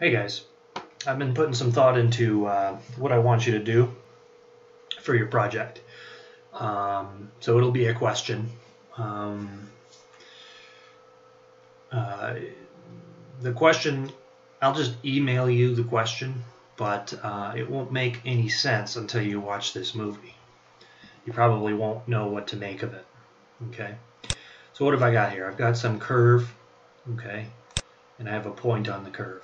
Hey guys, I've been putting some thought into what I want you to do for your project. So it'll be a question. Um, uh, the question, I'll just email you the question, but it won't make any sense until you watch this movie. You probably won't know what to make of it. Okay. So what have I got here? I've got some curve. Okay. And I have a point on the curve.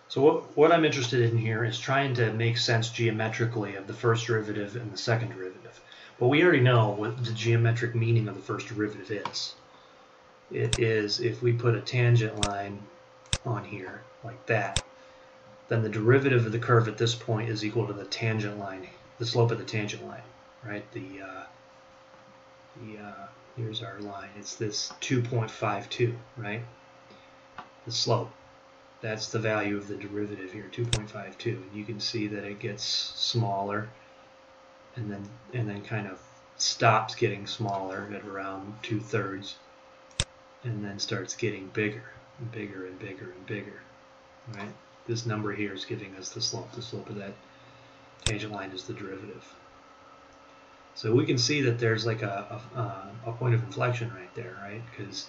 So what I'm interested in here is trying to make sense geometrically of the first derivative and the second derivative. But we already know what the geometric meaning of the first derivative is. It is if we put a tangent line on here like that, then the derivative of the curve at this point is equal to the tangent line, the slope of the tangent line, right? Here's our line. It's this 2.52, right? The slope. That's the value of the derivative here, 2.52, and you can see that it gets smaller and then kind of stops getting smaller at around 2/3 and then starts getting bigger and bigger and bigger and bigger, right? This number here is giving us the slope. The slope of that tangent line is the derivative. So we can see that there's like a point of inflection right there, right? Because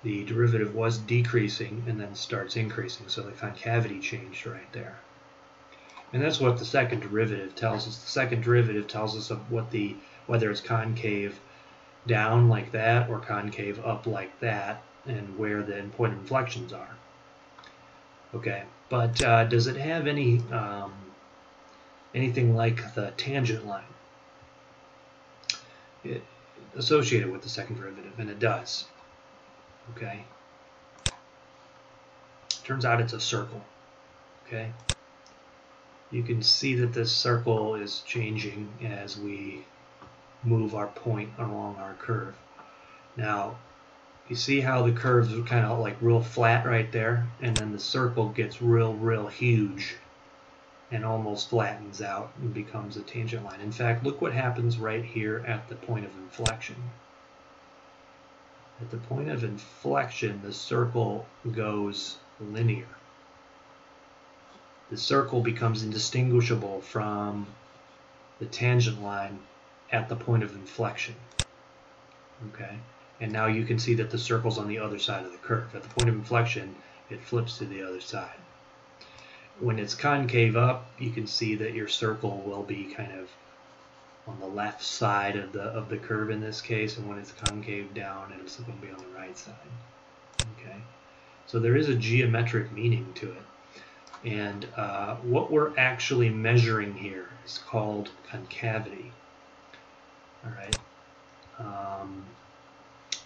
the derivative was decreasing and then starts increasing, so the concavity changed right there. And that's what the second derivative tells us. The second derivative tells us of whether it's concave down like that or concave up like that, and where the point of inflections are. Okay, but does it have anything like the tangent line associated with the second derivative? And it does. Okay. Turns out it's a circle. Okay. You can see that this circle is changing as we move our point along our curve. Now, you see how the curves are kind of like real flat right there, and then the circle gets real huge and almost flattens out and becomes a tangent line. In fact, look what happens right here at the point of inflection. At the point of inflection, the circle goes linear. The circle becomes indistinguishable from the tangent line at the point of inflection. Okay, and now you can see that the circle's on the other side of the curve. At the point of inflection, it flips to the other side. When it's concave up, you can see that your circle will be kind of on the left side of the curve in this case, and when it's concave down, it's going to be on the right side. Okay, so there is a geometric meaning to it, and what we're actually measuring here is called concavity. All right.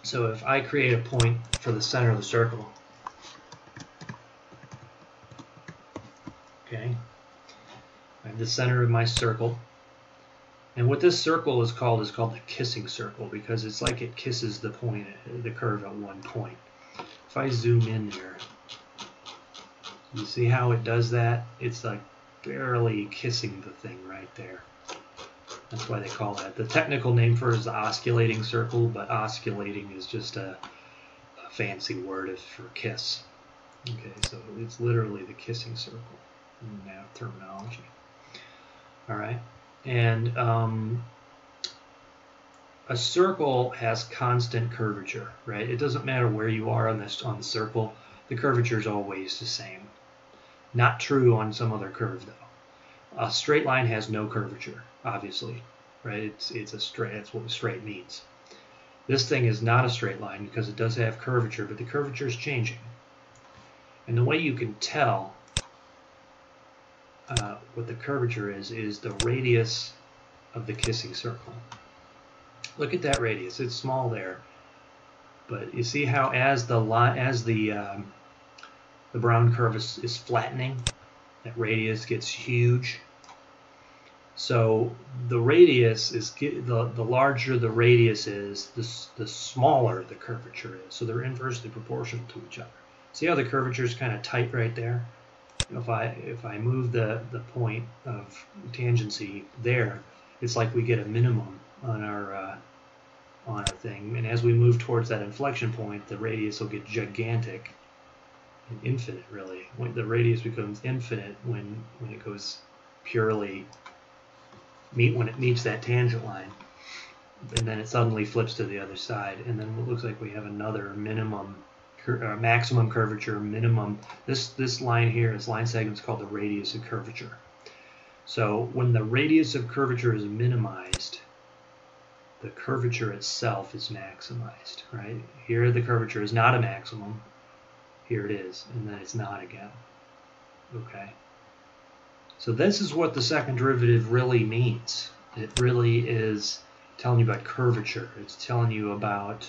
So if I create a point for the center of the circle, okay, I have the center of my circle. And what this circle is called the kissing circle, because it's like it kisses the curve at one point. If I zoom in here, you see how it does that? It's like barely kissing the thing right there. That's why they call that. The technical name for it is the osculating circle, but osculating is just a fancy word for kiss. Okay, so it's literally the kissing circle in that terminology. All right. And a circle has constant curvature, right? It doesn't matter where you are on the circle, the curvature is always the same. Not true on some other curve, though. A straight line has no curvature, obviously, right? It's a straight. That's what straight means. This thing is not a straight line because it does have curvature, but the curvature is changing. And the way you can tell what the curvature is the radius of the kissing circle. Look at that radius. It's small there, but you see how as the brown curve is flattening, that radius gets huge. So the radius is the larger the radius is, the smaller the curvature is. So they're inversely proportional to each other. See how the curvature is kind of tight right there? If I move the point of tangency there, it's like we get a minimum on our thing, and as we move towards that inflection point, the radius will get gigantic, and infinite, really. When the radius becomes infinite when it goes purely when it meets that tangent line, and then it suddenly flips to the other side, and then it looks like we have another maximum curvature, minimum. This line here, this line segment is called the radius of curvature. So when the radius of curvature is minimized, the curvature itself is maximized, right? Here the curvature is not a maximum. Here it is, and then it's not again. Okay. So this is what the second derivative really means. It really is telling you about curvature. It's telling you about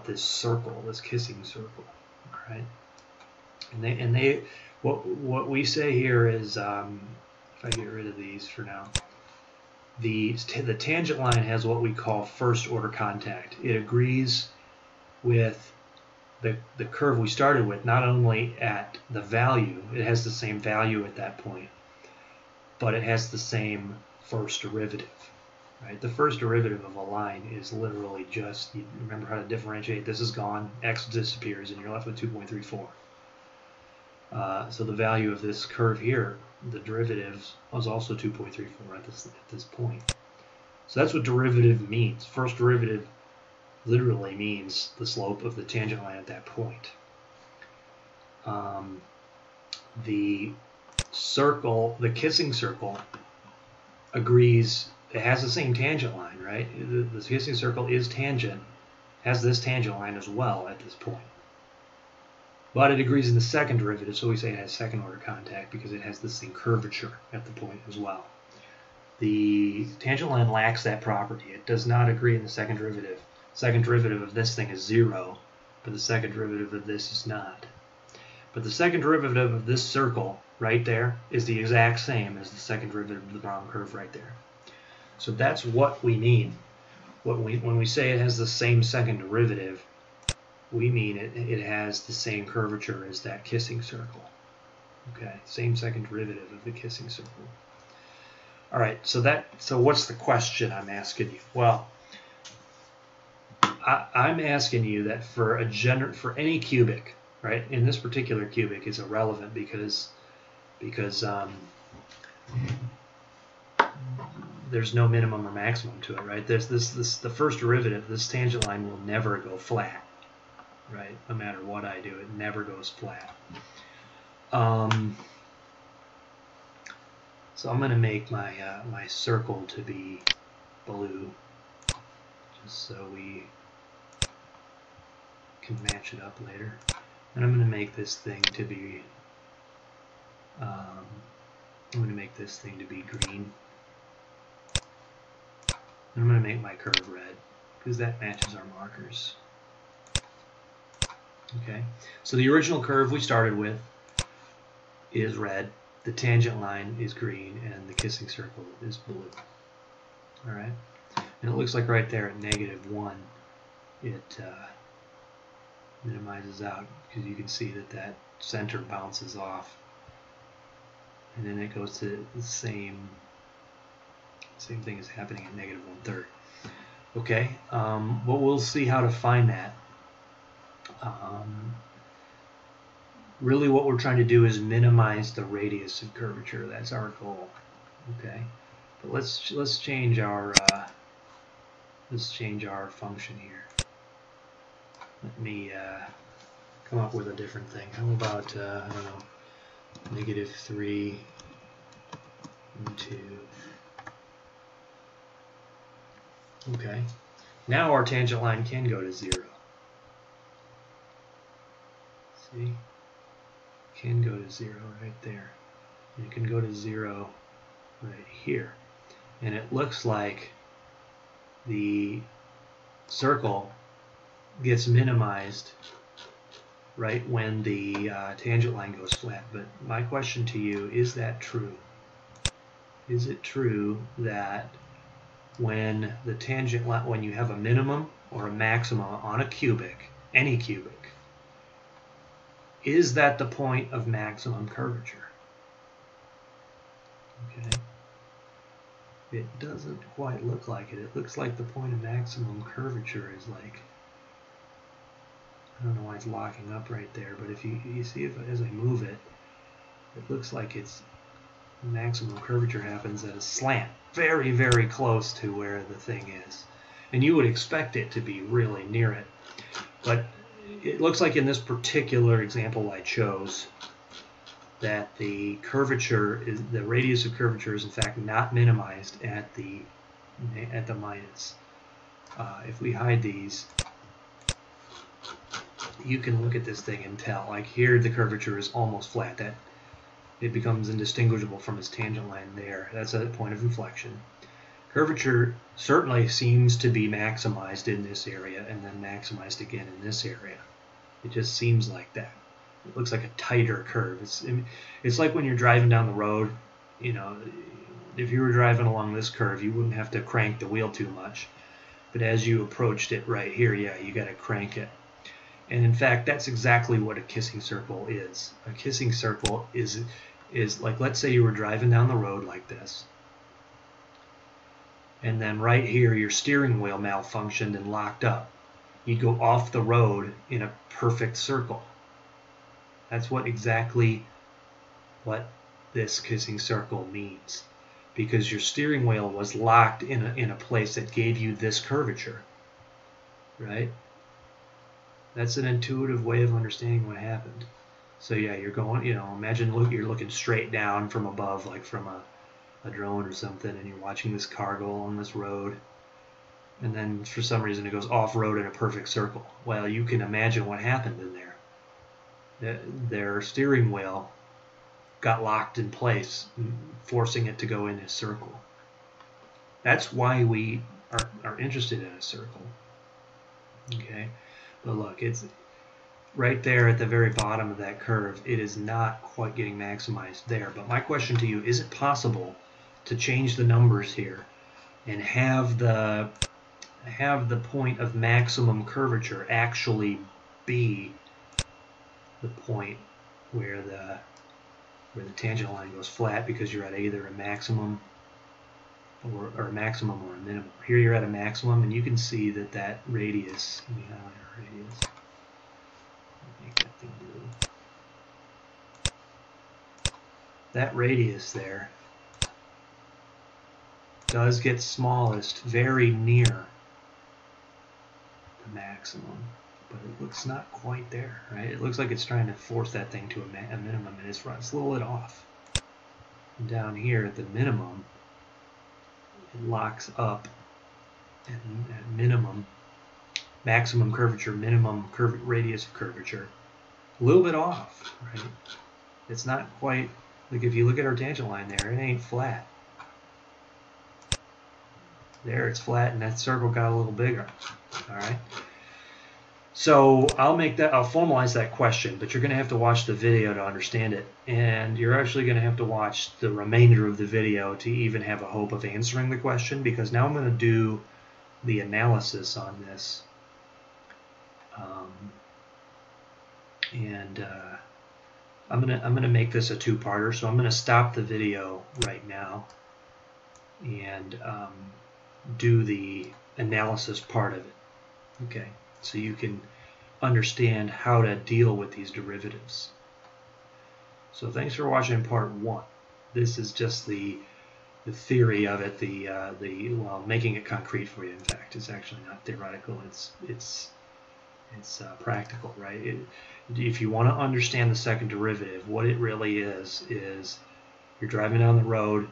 this circle, this kissing circle, all right? And what we say here is, if I get rid of these for now, the tangent line has what we call first order contact. It agrees with the curve we started with, not only at the value, it has the same value at that point, but it has the same first derivative, right? The first derivative of a line is literally just, you remember how to differentiate, this is gone, x disappears, and you're left with 2.34. So the value of this curve here, the derivative, was also 2.34 at this point. So that's what derivative means. First derivative literally means the slope of the tangent line at that point. The circle, the kissing circle, agrees, it has the same tangent line, right? The kissing circle is tangent, has this tangent line as well at this point. But it agrees in the second derivative, so we say it has second order contact because it has the same curvature at the point as well. The tangent line lacks that property. It does not agree in the second derivative. Second derivative of this thing is 0, but the second derivative of this is not. But the second derivative of this circle right there is the exact same as the second derivative of the brown curve right there. So that's what we mean. When we say it has the same second derivative, we mean it has the same curvature as that kissing circle. Okay, same second derivative of the kissing circle. All right, so what's the question I'm asking you? Well, I'm asking you that for any cubic, right? In this particular cubic, it's irrelevant because there's no minimum or maximum to it, right? The first derivative, this tangent line will never go flat, right? No matter what I do, it never goes flat. So I'm going to make my my circle to be blue, just so we can match it up later. And I'm going to make this thing to be green. And I'm going to make my curve red because that matches our markers. Okay, so the original curve we started with is red, the tangent line is green, and the kissing circle is blue. All right, and it looks like right there at -1, it minimizes out because you can see that center bounces off, and then it goes to the same thing is happening at -1/3. Okay, but we'll see how to find that. Really what we're trying to do is minimize the radius of curvature. That's our goal. Okay, but let's change our function here. Let me come up with a different thing. How about I don't know, -3 into. Okay, now our tangent line can go to 0. See? Can go to 0 right there. And it can go to 0 right here. And it looks like the circle gets minimized right when the tangent line goes flat. But my question to you, is that true? Is it true that when the tangent line, when you have a minimum or a maximum on a cubic, any cubic, is that the point of maximum curvature? Okay. It doesn't quite look like it. It looks like the point of maximum curvature is like I don't know why it's locking up right there, but if you see if as I move it, it looks like its maximum curvature happens at a slant, very, very close to where the thing is. And you would expect it to be really near it. But it looks like in this particular example I chose that the radius of curvature is in fact not minimized at the minus. If we hide these, you can look at this thing and tell. Like here, the curvature is almost flat. That it becomes indistinguishable from its tangent line there. That's a point of inflection. Curvature certainly seems to be maximized in this area and then maximized again in this area. It just seems like that. It looks like a tighter curve. It's like when you're driving down the road, you know, if you were driving along this curve, you wouldn't have to crank the wheel too much. But as you approached it right here, yeah, you got to crank it. And in fact, that's exactly what a kissing circle is. A kissing circle is like, let's say you were driving down the road like this. And then right here, your steering wheel malfunctioned and locked up. You'd go off the road in a perfect circle. That's exactly what this kissing circle means, because your steering wheel was locked in a place that gave you this curvature, right? That's an intuitive way of understanding what happened. So yeah, you're going, you know, imagine you're looking straight down from above, like from a drone or something, and you're watching this car go along this road, and then for some reason it goes off-road in a perfect circle. Well, you can imagine what happened in there. Their steering wheel got locked in place, forcing it to go in a circle. That's why we are interested in a circle. Okay, but look, it's right there at the very bottom of that curve. It is not quite getting maximized there. But my question to you, is it possible to change the numbers here and have the point of maximum curvature actually be the point where the tangent line goes flat, because you're at either a maximum or a maximum or a minimum. Here you're at a maximum, and you can see that radius. Let me highlight our radius. Make that thing blue. That radius there does get smallest very near the maximum, but it looks not quite there, right? It looks like it's trying to force that thing to a minimum, and it's a little bit off. And down here at the minimum, it locks up at minimum, maximum curvature, minimum radius of curvature, a little bit off, right? It's not quite, like if you look at our tangent line there, it ain't flat. There it's flat, and that circle got a little bigger, all right? So I'll formalize that question, but you're going to have to watch the video to understand it, and you're actually going to have to watch the remainder of the video to even have a hope of answering the question, because now I'm going to do the analysis on this, and I'm going to make this a two-parter. So I'm going to stop the video right now and do the analysis part of it. Okay. So you can understand how to deal with these derivatives. So thanks for watching part 1. This is just the theory of it, well, making it concrete for you. In fact, it's actually not theoretical. It's practical, right? If you want to understand the second derivative, what it really is you're driving down the road.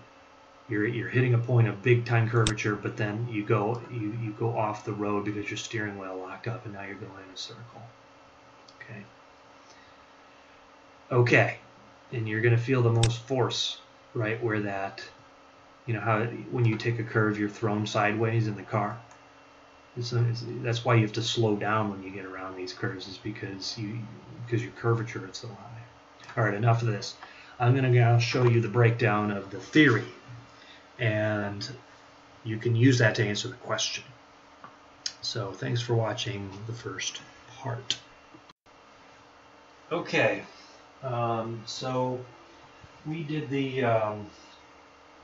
You're hitting a point of big time curvature, but then you go off the road because your steering wheel locked up, and now you're going in a circle. Okay, and you're going to feel the most force right where that, you know how when you take a curve you're thrown sideways in the car. That's why you have to slow down when you get around these curves, is because your curvature is so high. All right, enough of this. I'm going to now show you the breakdown of the theory, and you can use that to answer the question. So thanks for watching the first part. Okay, so we did the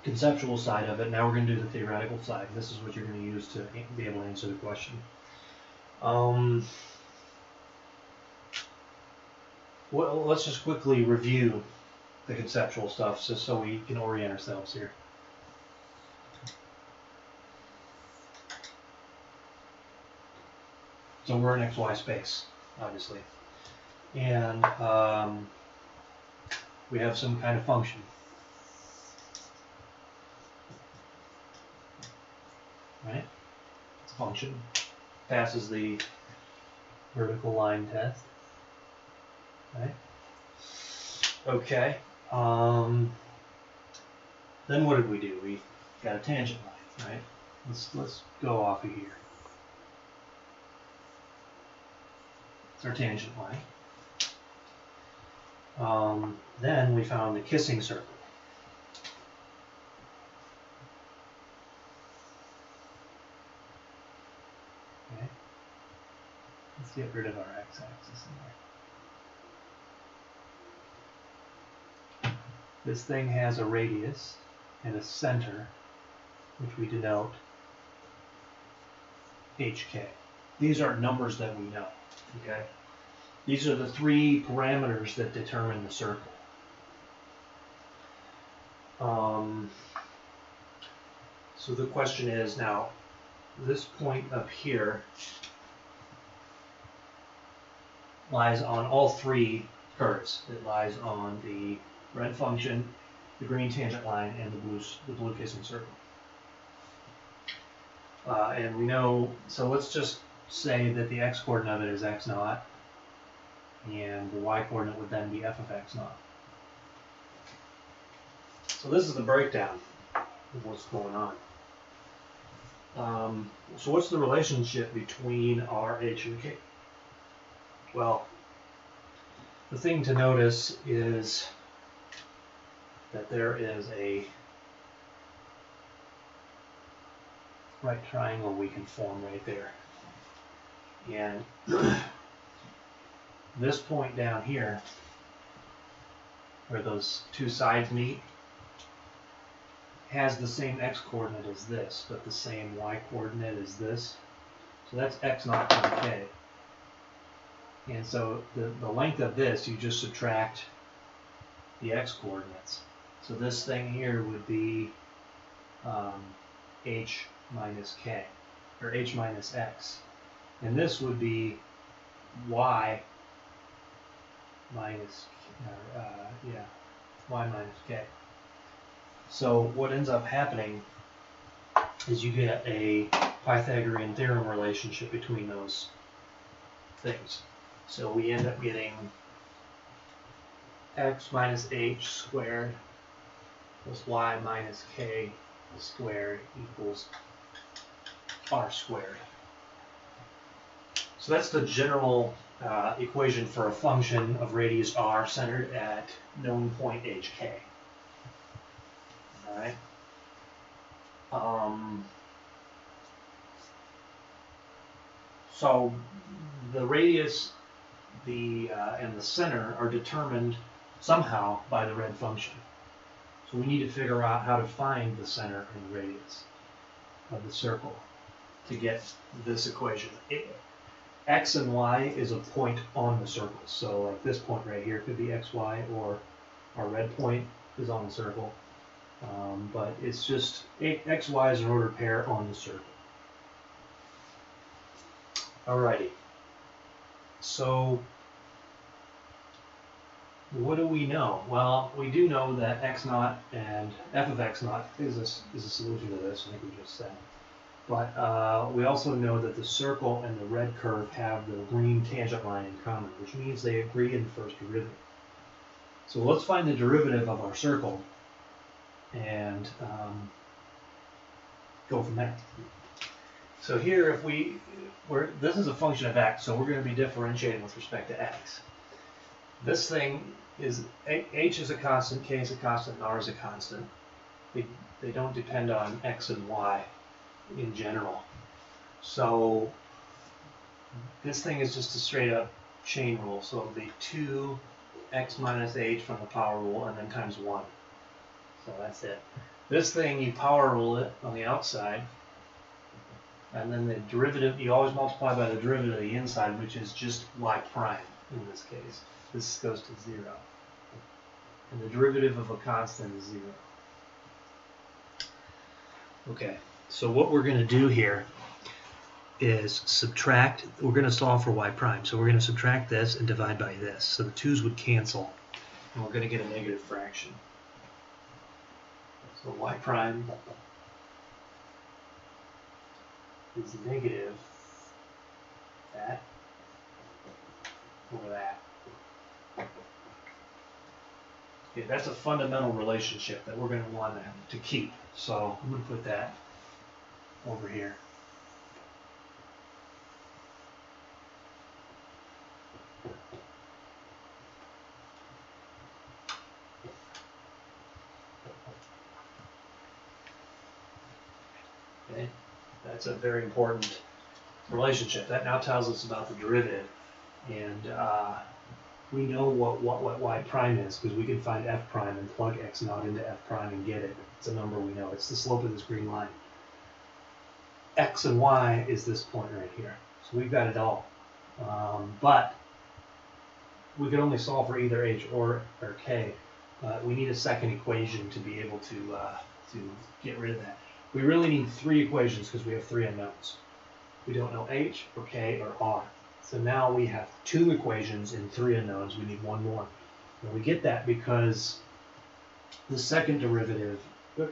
conceptual side of it. Now we're going to do the theoretical side. This is what you're going to use to be able to answer the question. well, let's just quickly review the conceptual stuff just so we can orient ourselves here. So we're in XY space, obviously. And we have some kind of function. Right? It's a function. Passes the vertical line test. Right? Okay. Then what did we do? We got a tangent line, right? Let's go off of here. It's our tangent line. Then we found the kissing circle. Okay. Let's get rid of our x-axis in there. This thing has a radius and a center, which we denote HK. These are numbers that we know. Okay. These are the three parameters that determine the circle. So the question is now, this point up here lies on all three curves. It lies on the red function, the green tangent line, and the blue kissing circle. And we know, so let's just say that the x-coordinate of it is x naught, and the y-coordinate would then be f of x naught. So this is the breakdown of what's going on. So what's the relationship between r, h, and k? Well, the thing to notice is that there is a right triangle we can form right there. And this point down here, where those two sides meet, has the same x-coordinate as this, but the same y-coordinate as this. So that's x naught times k. And so the length of this, you just subtract the x-coordinates. So this thing here would be h minus k, or h minus x. And this would be y minus, y minus k. So what ends up happening is you get a Pythagorean theorem relationship between those things. So we end up getting x minus h squared plus y minus k squared equals r squared. So that's the general equation for a function of radius r centered at known point hk. All right. So the radius, and the center are determined somehow by the red function. So we need to figure out how to find the center and the radius of the circle to get this equation. X and y is a point on the circle. So like this point right here could be xy, or our red point is on the circle. But it's just xy is an ordered pair on the circle. Alrighty. So what do we know? Well, we do know that x naught and f of x naught is a solution to this, I think we just said. But we also know that the circle and the red curve have the green tangent line in common, which means they agree in the first derivative. So let's find the derivative of our circle and go from there. So here, if this is a function of x, so we're going to be differentiating with respect to x. This thing is, h is a constant, k is a constant, and r is a constant. They don't depend on x and y in general. So this thing is just a straight up chain rule. So it'll be 2x minus h from the power rule and then times 1. So that's it. This thing, you power rule it on the outside, and then the derivative, you always multiply by the derivative of the inside, which is just y prime in this case. this goes to 0. And the derivative of a constant is 0. Okay, so what we're going to do here is subtract. We're going to solve for y prime. So we're going to subtract this and divide by this. So the 2's would cancel, and we're going to get a negative fraction. So y prime is negative that over that. Okay, that's a fundamental relationship that we're going to want to keep. So I'm going to put that over here. Okay, that's a very important relationship. That now tells us about the derivative, and we know what y prime is because we can find f prime and plug x naught into f prime and get it. It's a number we know. It's the slope of this green line. X and y is this point right here. So we've got it all. But we could only solve for either h or k. We need a second equation to be able to get rid of that. We really need 3 equations because we have 3 unknowns. We don't know h or k or r. So now we have 2 equations and 3 unknowns. We need 1 more. And we get that because the second derivative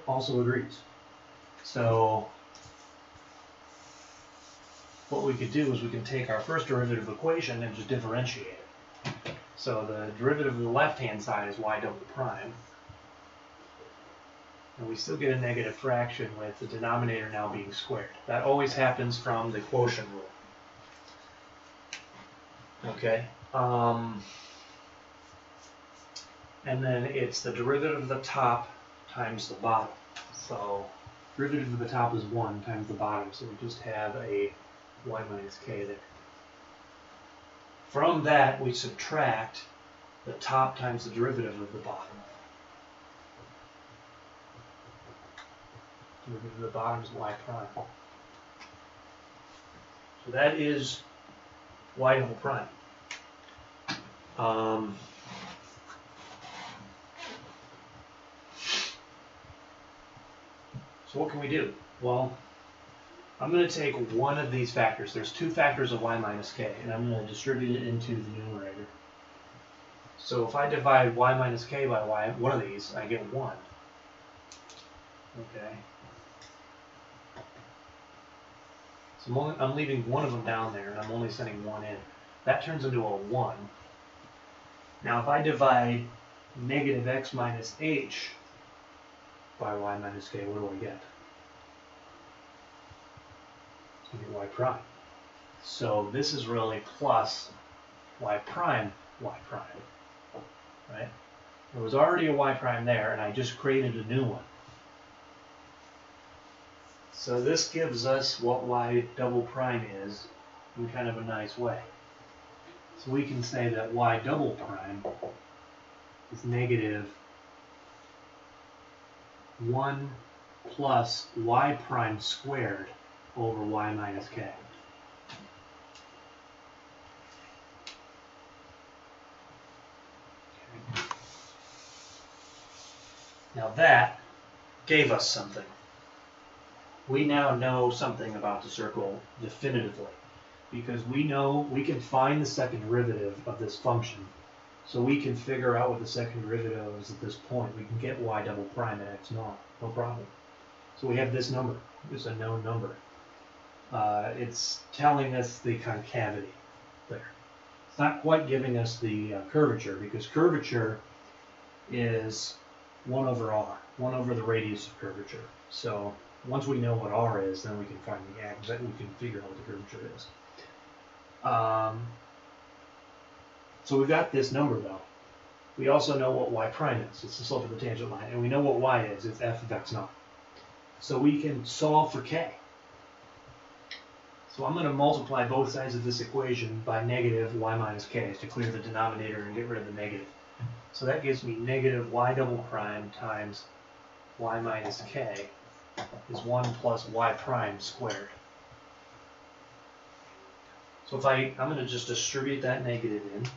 also agrees. So what we could do is we can take our first derivative equation and just differentiate it. So the derivative of the left-hand side is y double prime. And we still get a negative fraction with the denominator now being squared. That always happens from the quotient rule. Okay. And then it's the derivative of the top times the bottom. So derivative of the top is 1 times the bottom. So we just have a y minus k there. From that, we subtract the top times the derivative of the bottom. Derivative of the bottom is y prime. So that is y double prime. So what can we do? Well, I'm going to take one of these factors. There's 2 factors of y minus k, and I'm going to distribute it into the numerator. So if I divide y minus k by y, one of these, I get 1. Okay. So I'm leaving one of them down there, and I'm only sending 1 in. That turns into a 1. Now if I divide negative x minus h by y minus k, what do I get? I get y prime. So this is really plus y prime, right? There was already a y prime there, and I just created a new one. So this gives us what y double prime is in kind of a nice way. So we can say that y double prime is negative 1 plus y prime squared over y minus k. Okay. Now that gave us something. We now know something about the circle definitively, because we know we can find the second derivative of this function. So we can figure out what the second derivative is at this point. We can get y double prime at x naught, no problem. So we have this number. It's a known number. It's telling us the concavity there. It's not quite giving us the curvature, because curvature is 1 over r, 1 over the radius of curvature. So once we know what r is, then we can find the we can figure out what the curvature is. So we've got this number though. We also know what y prime is. It's the slope of the tangent line, and we know what y is. It's f of x naught. So we can solve for k. So I'm going to multiply both sides of this equation by negative y minus k to clear the denominator and get rid of the negative. So that gives me negative y double prime times y minus k is 1 plus y prime squared. So if I'm going to just distribute that negative in.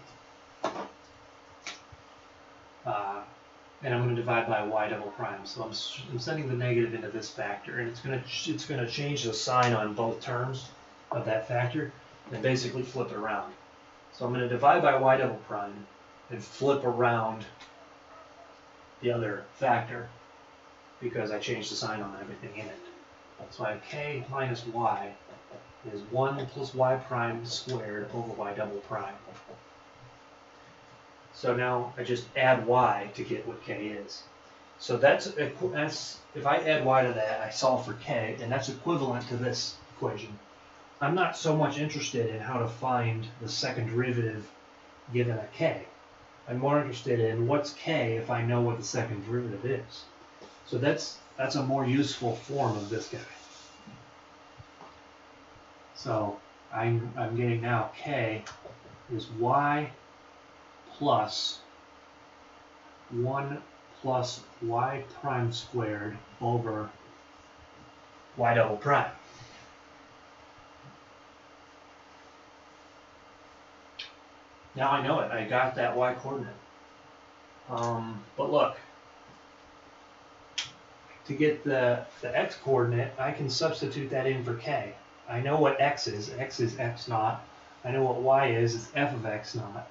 and I'm going to divide by y double prime. So I'm sending the negative into this factor, and it's going to change the sign on both terms of that factor and basically flip it around. So I'm going to divide by y double prime and flip around the other factor because I changed the sign on everything in it. So I have k minus y is 1 plus y prime squared over y double prime. So now I just add y to get what k is. So that's if I add y to that, I solve for k, and that's equivalent to this equation. I'm not so much interested in how to find the second derivative given a k. I'm more interested in what's k if I know what the second derivative is. So that's a more useful form of this guy. So I'm getting now k is y plus 1 plus y prime squared over y double prime. Now I know it. I got that y coordinate. But look, to get the x coordinate, I can substitute that in for k. I know what x is. X is x naught. I know what y is. It's f of x naught.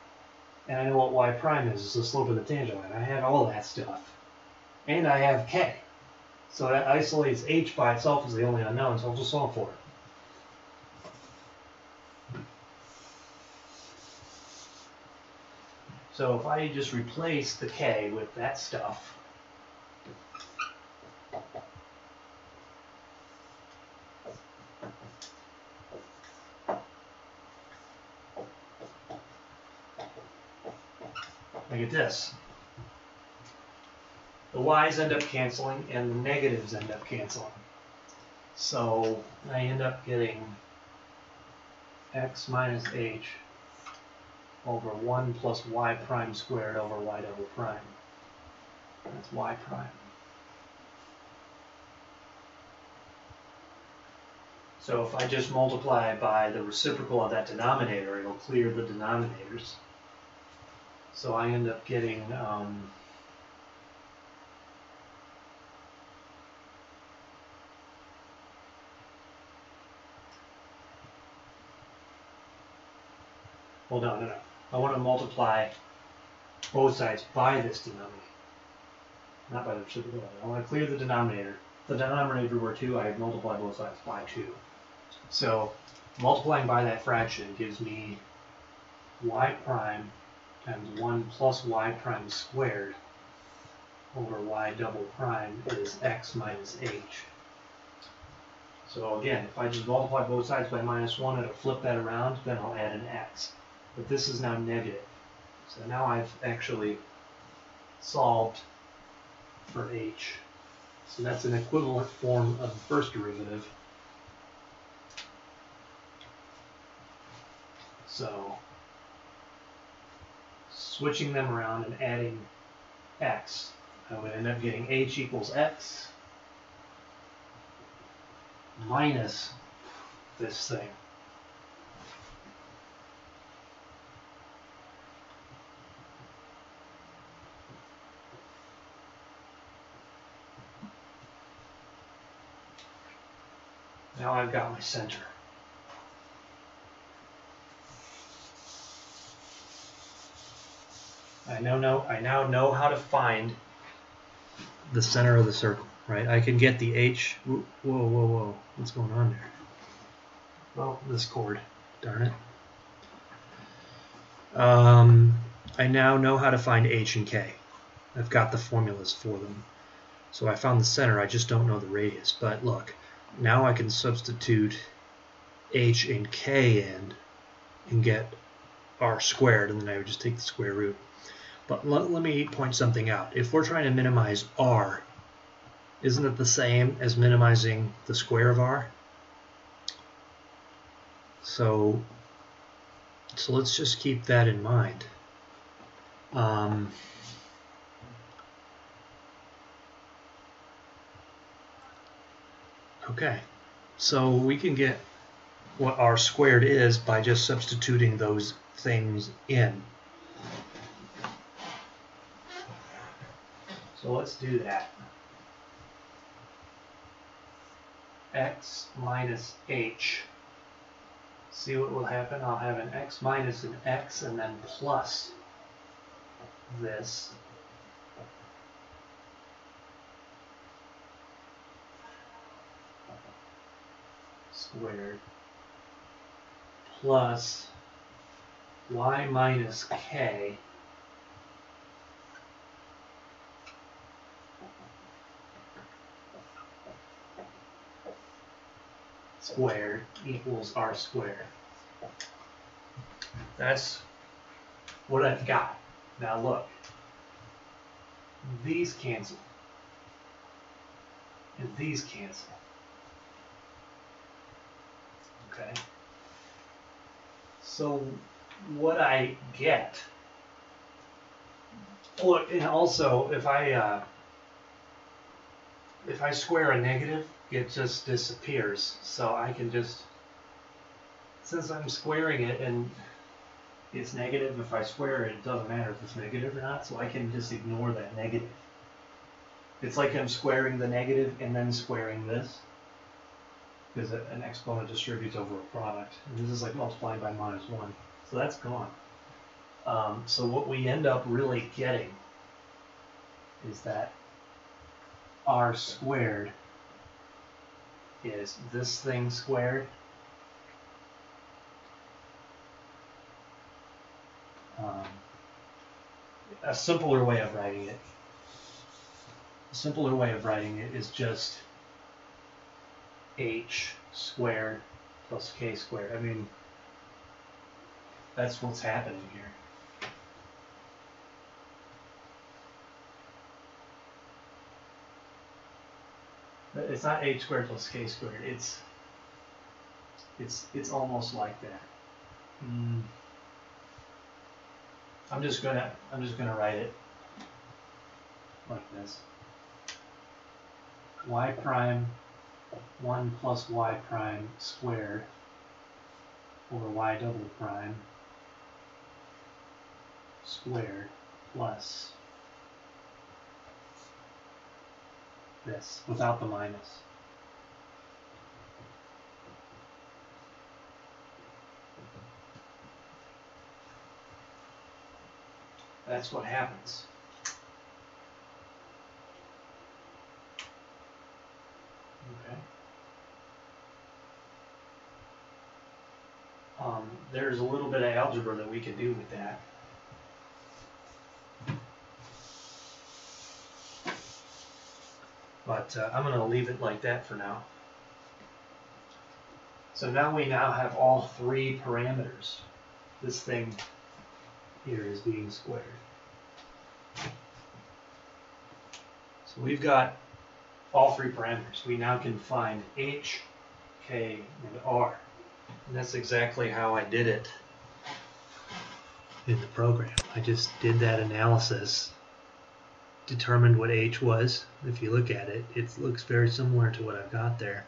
And I know what y prime is. It's the slope of the tangent line. I have all that stuff. And I have k. So that isolates h by itself as the only unknown, so I'll just solve for it. So if I just replace the k with that stuff, I get this. The y's end up canceling and the negatives end up canceling. So I end up getting x minus h over 1 plus y prime squared over y double prime. That's y prime. So if I just multiply by the reciprocal of that denominator, it'll clear the denominators. So I end up getting hold on, no. I want to multiply both sides by this denominator, not by the reciprocal. I want to clear the denominator. The denominator were 2, I multiply both sides by 2. So multiplying by that fraction gives me y prime times 1 plus y prime squared over y double prime is x minus h. So again, if I just multiply both sides by -1, it'll flip that around, then I'll add an x. But this is now negative. So now I've actually solved for h. So that's an equivalent form of the first derivative. So switching them around and adding x, I would end up getting h equals x minus this thing. Now I've got my center. I now know how to find the center of the circle, right? I can get the h. Whoa. What's going on there? Well, this chord, darn it. I now know how to find h and k. I've got the formulas for them. So I found the center, I just don't know the radius. But look, now I can substitute h and k in and get r squared, and then I would just take the square root. But let me point something out. If we're trying to minimize r, isn't it the same as minimizing the square of r? So let's just keep that in mind. Okay, so we can get what r squared is by just substituting those things in. So let's do that. X minus h. See what will happen? I'll have an x minus an x and then plus this. Squared plus y minus k squared equals r squared. That's what I've got. Now look, these cancel and these cancel. Okay. So what I get, look, and also if I square a negative, it just disappears. So I can just, since I'm squaring it and it's negative, if I square it, it doesn't matter if it's negative or not, so I can just ignore that negative. It's like I'm squaring the negative and then squaring this, because an exponent distributes over a product. And this is like multiplying by -1. So that's gone. So what we end up really getting is that r squared is this thing squared a simpler way of writing it. A simpler way of writing it is just h squared plus k squared. I mean, that's what's happening here. It's not h squared plus k squared. It's almost like that. I'm just gonna write it like this. Y prime 1 plus y prime squared over y double prime squared plus this without the minus. That's what happens. Okay. There's a little bit of algebra that we can do with that. But I'm going to leave it like that for now. So now we have all three parameters. This thing here is being squared. So we've got all three parameters. We now can find h, k, and r. And that's exactly how I did it in the program. I just did that analysis, determined what h was. If you look at it, it looks very similar to what I've got there.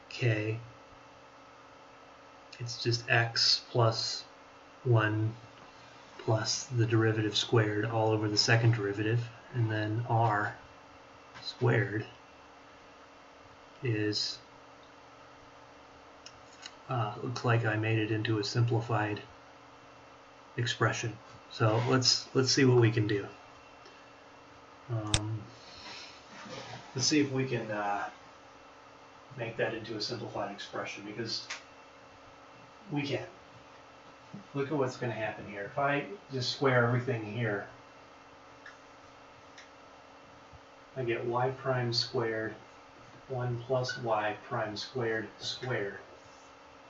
K, it's just x plus 1 plus the derivative squared all over the second derivative. And then r squared is looks like I made it into a simplified expression. So let's see what we can do. Let's see if we can make that into a simplified expression, because we can. Look at what's going to happen here. If I just square everything here, I get y prime squared 1 plus y prime squared squared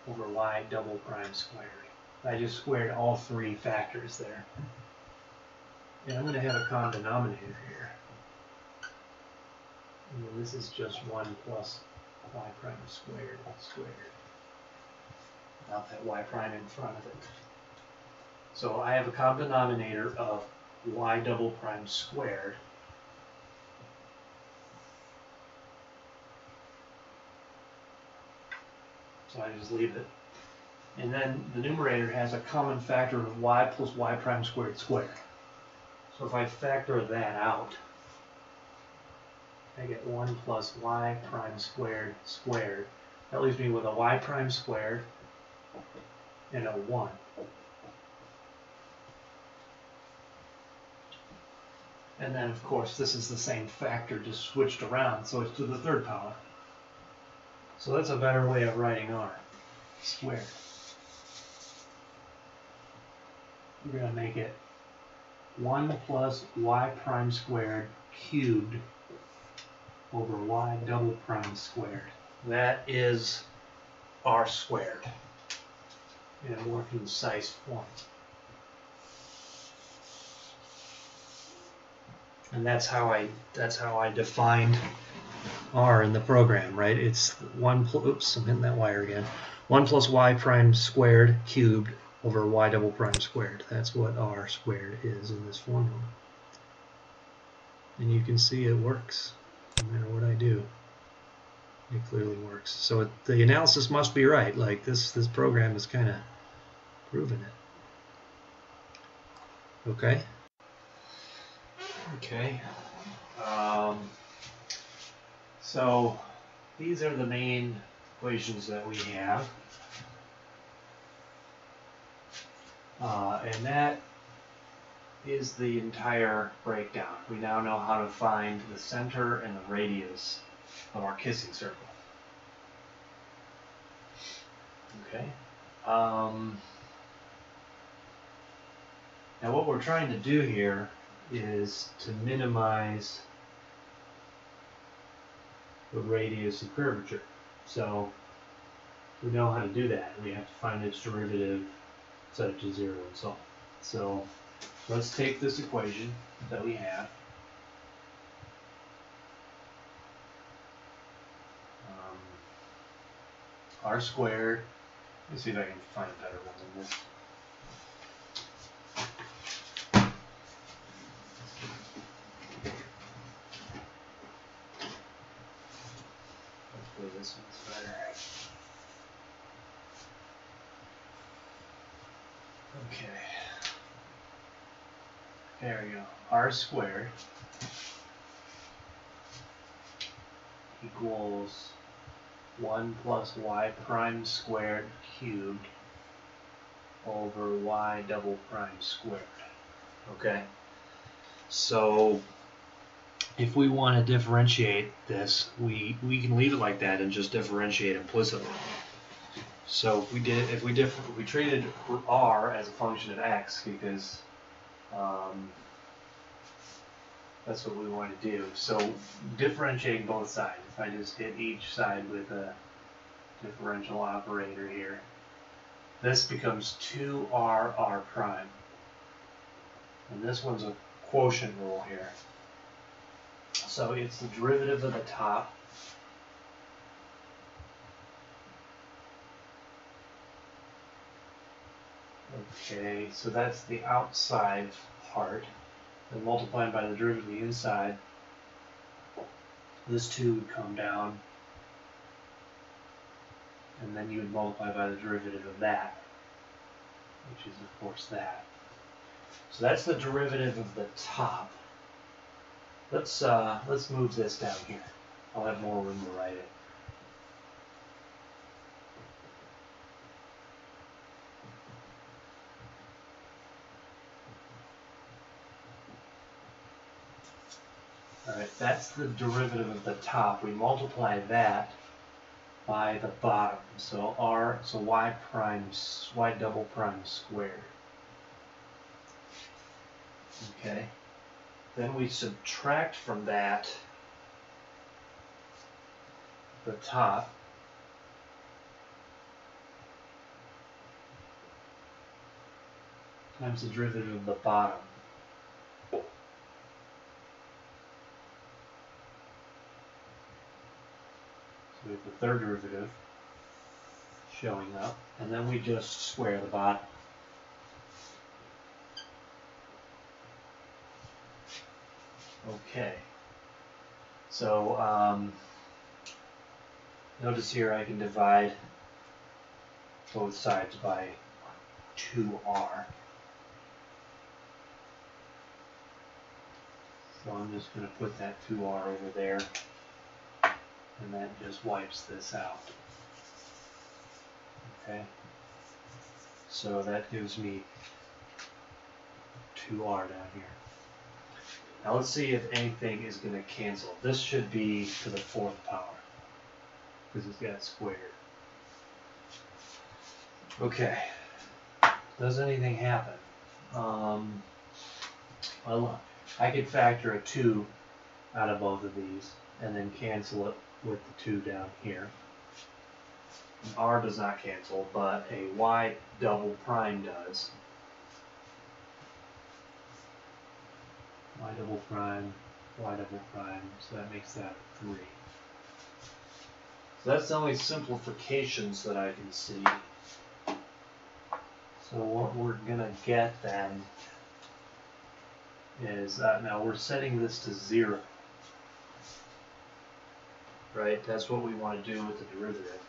over y double prime squared. I just squared all three factors there. And I'm going to have a common denominator here. And then this is just 1 plus y prime squared squared, without that y prime in front of it. So I have a common denominator of y double prime squared so I just leave it. And then the numerator has a common factor of y plus y prime squared squared. So if I factor that out, I get 1 plus y prime squared squared. That leaves me with a y prime squared and a 1. And then, of course, this is the same factor, just switched around, so it's to the third power. So that's a better way of writing r squared. We're going to make it 1 plus y prime squared cubed over y double prime squared. That is r squared in a more concise form. And that's how I defined r in the program, right? It's 1 plus, oops, I'm hitting that wire again. 1 plus y prime squared cubed over y double prime squared. That's what r squared is in this formula. And you can see it works no matter what I do. It clearly works. So the analysis must be right. Like this program is kind of proving it. Okay. Okay. So these are the main equations that we have. And that is the entire breakdown. We now know how to find the center and the radius of our kissing circle. Okay. Now what we're trying to do here is to minimize the radius of curvature. So we know how to do that. We have to find its derivative, set it to 0, and so on. So let's take this equation that we have. R squared. Let me see if I can find a better one than this. Hopefully this one's better. Okay. There we go. R squared equals 1 plus y prime squared cubed over y double prime squared. Okay. So if we want to differentiate this, we can leave it like that and just differentiate implicitly. So if we treated r as a function of x, because that's what we want to do. So differentiating both sides. If I just hit each side with a differential operator here, this becomes 2r r prime. And this one's a quotient rule here. So it's the derivative of the top Okay, so that's the outside part. Then multiplied by the derivative of the inside, this 2 would come down, and then you would multiply by the derivative of that, which is of course that. So that's the derivative of the top. Let's move this down here. I'll have more room to write it. Alright, that's the derivative of the top. We multiply that by the bottom. So y double prime squared. Okay. Then we subtract from that the top. Times the derivative of the bottom. So we have the third derivative showing up, and then we just square the bottom. Okay, so notice here I can divide both sides by 2r. So I'm just going to put that 2r over there, and that just wipes this out. Okay, so that gives me 2r down here. Now let's see if anything is going to cancel. This should be to the 4th power, because it's got squared. Okay, does anything happen? Well, I could factor a 2 out of both of these, and then cancel it with the 2 down here. R does not cancel, but a y double prime does. Y double prime, so that makes that 3. So that's the only simplifications that I can see. So what we're going to get then is, now we're setting this to 0. Right, that's what we want to do with the derivative.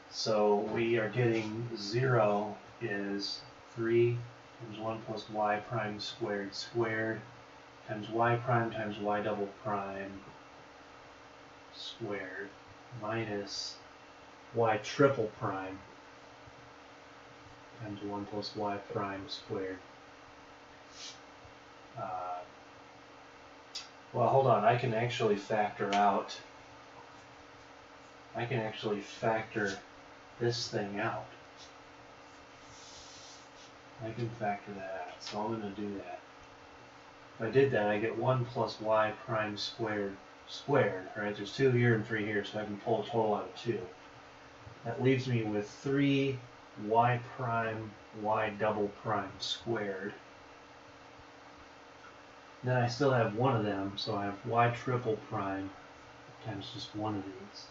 So we are getting 0 is 3 times 1 plus y prime squared times y prime times y double prime squared minus y triple prime times 1 plus y prime squared. Well, hold on, I can actually factor this thing out. I can factor that out, so I'm going to do that. If I did that, I get 1 plus y prime squared, right? There's 2 here and 3 here, so I can pull a total out of 2. That leaves me with 3 y prime, y double prime squared. Then I still have one of them, so I have y triple prime times just one of these.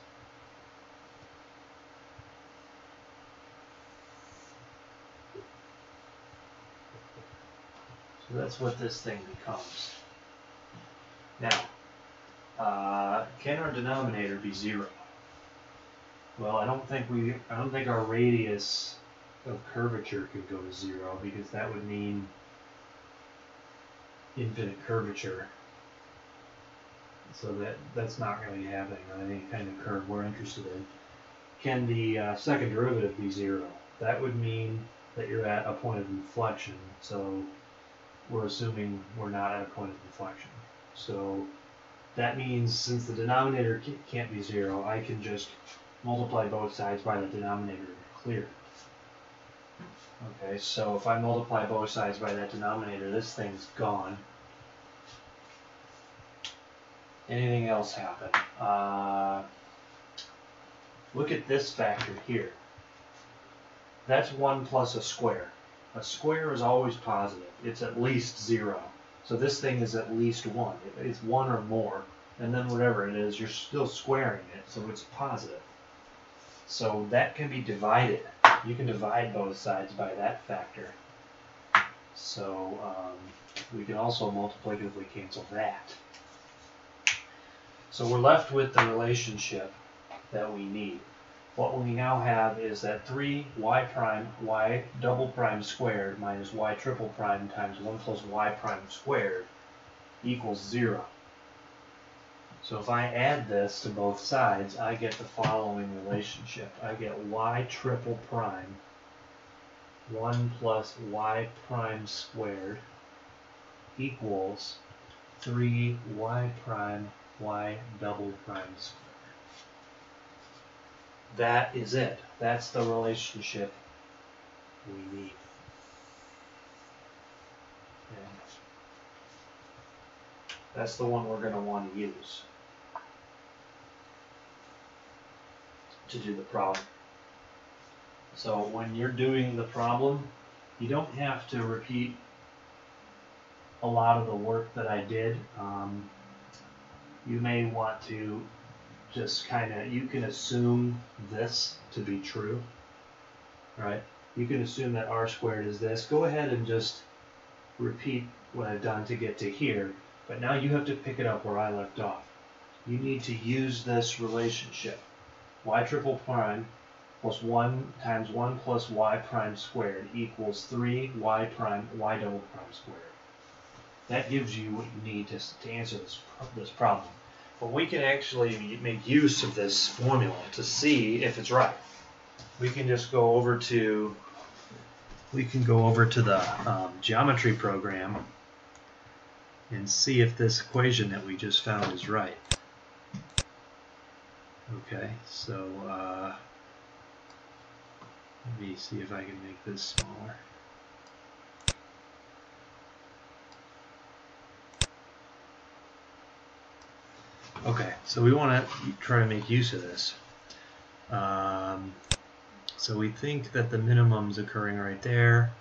So that's what this thing becomes. Now, can our denominator be 0? Well, I don't think our radius of curvature could go to 0, because that would mean infinite curvature. So that's not really happening on any kind of curve we're interested in. Can the second derivative be 0? That would mean that you're at a point of inflection. So we're assuming we're not at a point of inflection. So that means since the denominator can't be 0, I can just multiply both sides by the denominator and clear it. Okay, so if I multiply both sides by that denominator, this thing's gone. Anything else happen? Look at this factor here. That's 1 plus a square. A square is always positive. It's at least 0. So this thing is at least 1. It's 1 or more. And then whatever it is, you're still squaring it, so it's positive. So that can be divided. You can divide both sides by that factor. So we can also multiplicatively cancel that. So we're left with the relationship that we need. What we now have is that 3y prime, y double prime squared minus y triple prime times 1 plus y prime squared equals 0. So if I add this to both sides, I get the following relationship. I get y triple prime 1 plus y prime squared equals 3y prime y double prime squared. That is it. That's the relationship we need. Okay. That's the one we're going to want to use to do the problem. So when you're doing the problem, you don't have to repeat a lot of the work that I did. You may want to just you can assume this to be true, right? You can assume that r squared is this. Go ahead and just repeat what I've done to get to here, but now you have to pick it up where I left off. You need to use this relationship. Y triple prime plus 1 times 1 plus y prime squared equals 3y prime y double prime squared. that gives you what you need to answer this problem. But we can actually make use of this formula to see if it's right. We can just go over to the geometry program and see if this equation that we just found is right. Okay, so let me see if I can make this smaller. Okay, so we want to try to make use of this. So we think that the minimum is occurring right there,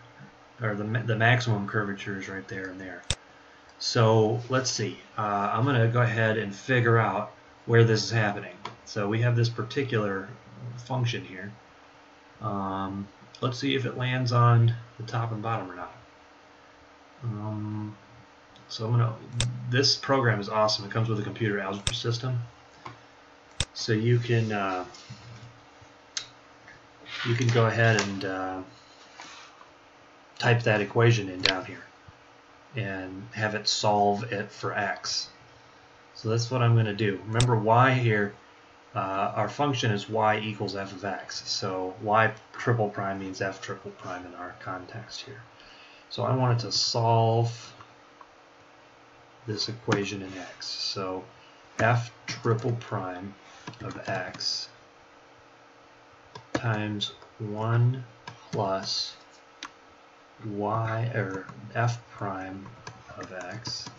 or the maximum curvature is right there and there. So let's see. I'm going to go ahead and figure out where this is happening. So we have this particular function here. Let's see if it lands on the top and bottom or not. So this program is awesome. It comes with a computer algebra system. So you can go ahead and type that equation in down here and have it solve it for x. So that's what I'm going to do. Remember y here, our function is y equals f of x. So y triple prime means f triple prime in our context here. So I wanted to solve this equation in x. So f triple prime of x times 1 plus y, or f prime of x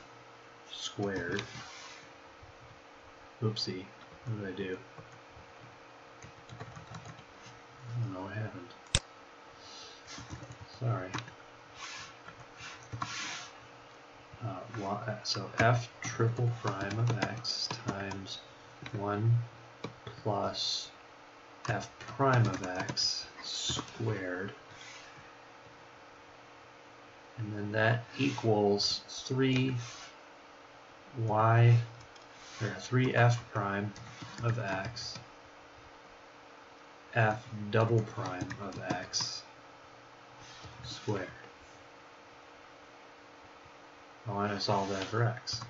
squared. Oopsie, what did I do? I don't know what happened. Sorry. So f triple prime of x times 1 plus f prime of x squared, and then that equals 3f prime of x f double prime of x squared. I want to solve that for x.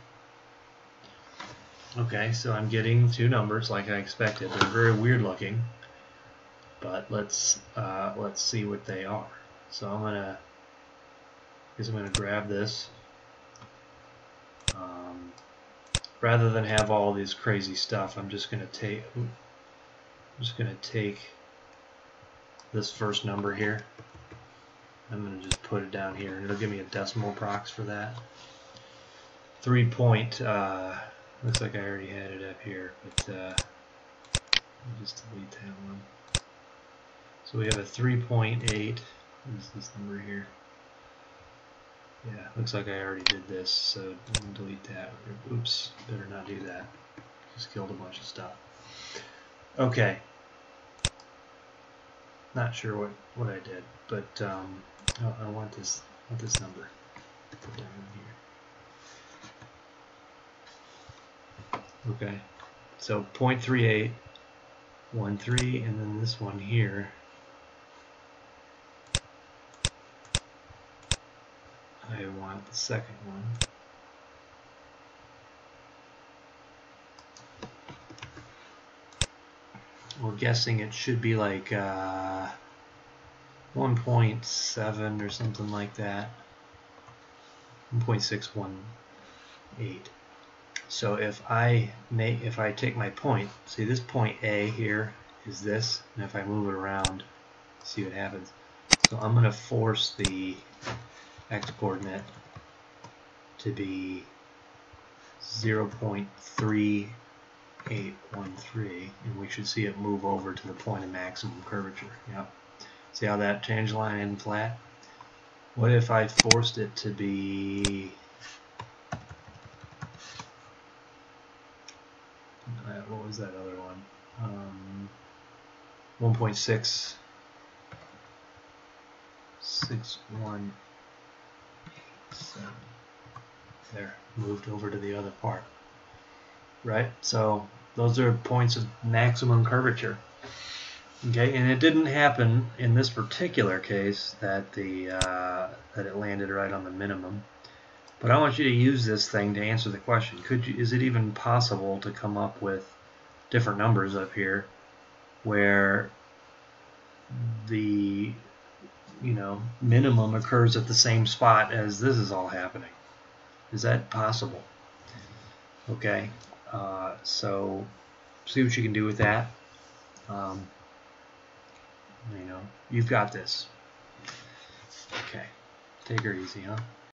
Okay, so I'm getting two numbers like I expected. They're very weird looking, but let's see what they are. So I'm gonna grab this. Rather than have all this crazy stuff, I'm just gonna take this first number here. I'm gonna just put it down here, and it'll give me a decimal prox for that. 3 point. Looks like I already had it up here, but I'll just delete that one. So we have a 3.8. What is this number here? Yeah, looks like I already did this, so I'm going to delete that. Oops, better not do that. Just killed a bunch of stuff. Okay. Not sure what I did, but I want this number. Put down in here. Okay, so 0.3813, and then this one here, I want the second one. We're guessing it should be like 1.7 or something like that. 1.618. So if I take my point, see this point A here is this, and if I move it around, see what happens. So I'm going to force the x-coordinate to be 0.3813, and we should see it move over to the point of maximum curvature. Yep. See how that tangent line isn't flat? What if I forced it to be what was that other one? 1.66187. There, moved over to the other part. Right? So those are points of maximum curvature. Okay, and it didn't happen in this particular case that that it landed right on the minimum. But I want you to use this thing to answer the question. Is it even possible to come up with different numbers up here where the minimum occurs at the same spot as this is all happening? Is that possible? Okay, so see what you can do with that. You've got this. Okay, take her easy, huh?